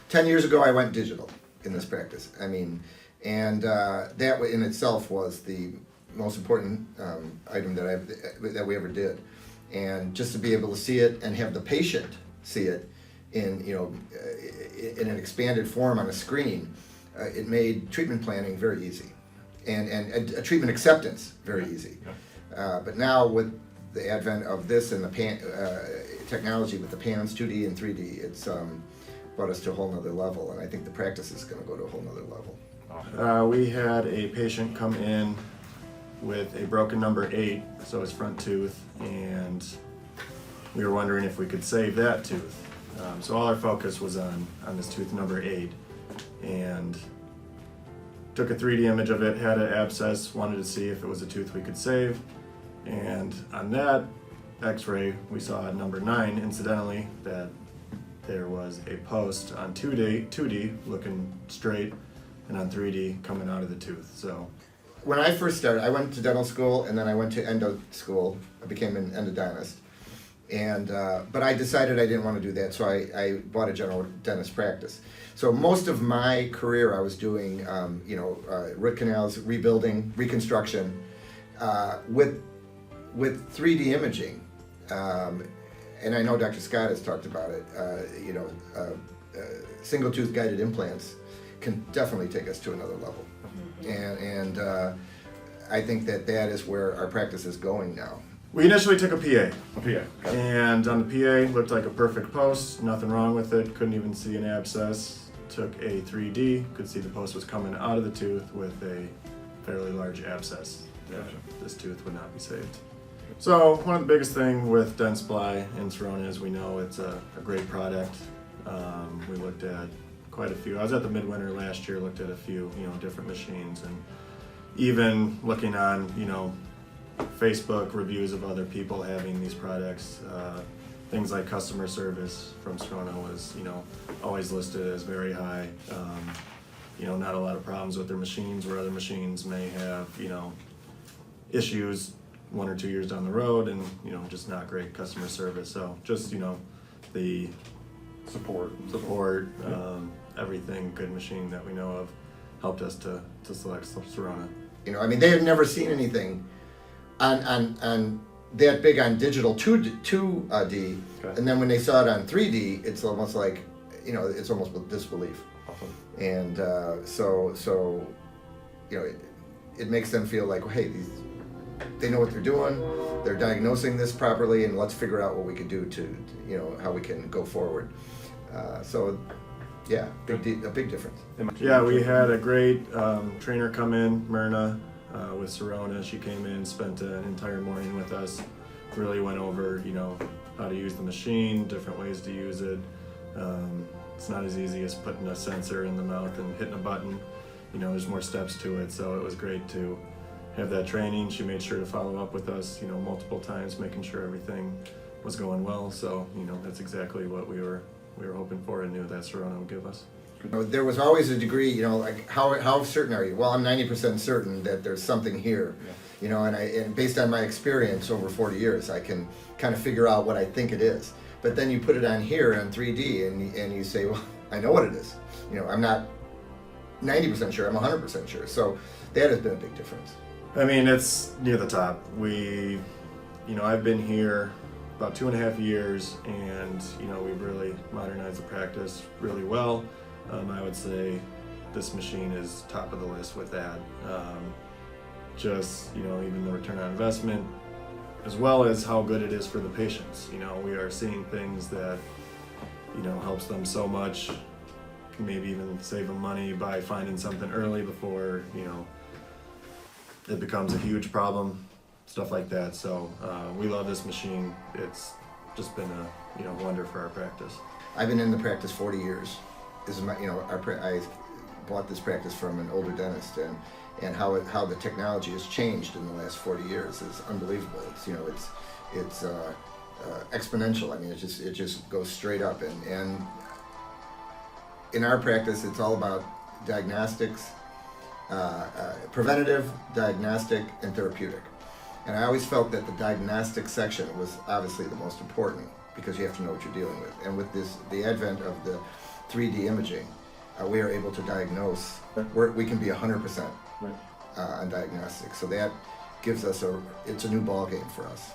10 years ago I went digital in this practice. I mean, and that in itself was the most important item that we ever did. And just to be able to see it and have the patient see it in in an expanded form on a screen, it made treatment planning very easy, and a treatment acceptance very easy. But now with the advent of this and the technology with the PANs, 2D and 3D, it's brought us to a whole nother level, and I think the practice is going to go to a whole nother level. We had a patient come in with a broken number 8, so his front tooth, and we were wondering if we could save that tooth. So all our focus was on this tooth number 8, and took a 3D image of it, had an abscess, wanted to see if it was a tooth we could save, and on that x-ray we saw at number 9, incidentally, that there was a post on 2D looking straight, and on 3D coming out of the tooth. So when I first started, I went to dental school and then I went to endo school. I became an endodontist, and but I decided I didn't want to do that, so I bought a general dentist practice. So most of my career I was doing root canals, rebuilding, reconstruction with 3D imaging. And I know Dr. Scott has talked about it. Single tooth guided implants can definitely take us to another level. And I think that is where our practice is going now. we initially took a PA. And on the PA, looked like a perfect post, nothing wrong with it, couldn't even see an abscess. Took a 3D, could see the post was coming out of the tooth with a fairly large abscess. This tooth would not be saved. So one of the biggest thing with Dentsply in Serona is we know it's a great product. We looked at quite a few. I was at the Midwinter last year, looked at a few, different machines, and even looking on, Facebook reviews of other people having these products. Things like customer service from Serona was, always listed as very high. Not a lot of problems with their machines, where other machines may have, issues 1 or 2 years down the road, and just not great customer service. So just the Support. Everything good machine that we know of helped us to select Serona. They had never seen anything on that big on digital 2D, Okay. and then when they saw it on 3D, it's almost like it's almost with disbelief. Awesome. And it makes them feel like, hey, they know what they're doing, they're diagnosing this properly, and let's figure out what we can do to how we can go forward. A big difference. Yeah, we had a great trainer come in, Myrna, with Serona. She came in, spent an entire morning with us, really went over, how to use the machine, different ways to use it. It's not as easy as putting a sensor in the mouth and hitting a button. There's more steps to it, so it was great to have that training. She made sure to follow up with us, multiple times, making sure everything was going well. So, that's exactly what we were hoping for and knew that Serona would give us. There was always a degree, like how certain are you? Well, I'm 90% certain that there's something here, and based on my experience over 40 years, I can kind of figure out what I think it is. But then you put it on here on 3D, and you say, well, I know what it is. I'm not 90% sure, I'm 100% sure. So that has been a big difference. It's near the top. I've been here about 2.5 years, and we've really modernized the practice really well. I would say this machine is top of the list with that. Even the return on investment, as well as how good it is for the patients. We are seeing things that helps them so much. Can maybe even save them money by finding something early before it becomes a huge problem, stuff like that. So we love this machine. It's just been a wonder for our practice. I've been in the practice 40 years. This is my I bought this practice from an older dentist, and how the technology has changed in the last 40 years is unbelievable. It's exponential. It just goes straight up, and in our practice, it's all about diagnostics, preventative, diagnostic, and therapeutic. And I always felt that the diagnostic section was obviously the most important, because you have to know what you're dealing with. And with the advent of 3D imaging, we are able to diagnose. We can be 100% Right. on diagnostics. So that gives us it's a new ball game for us.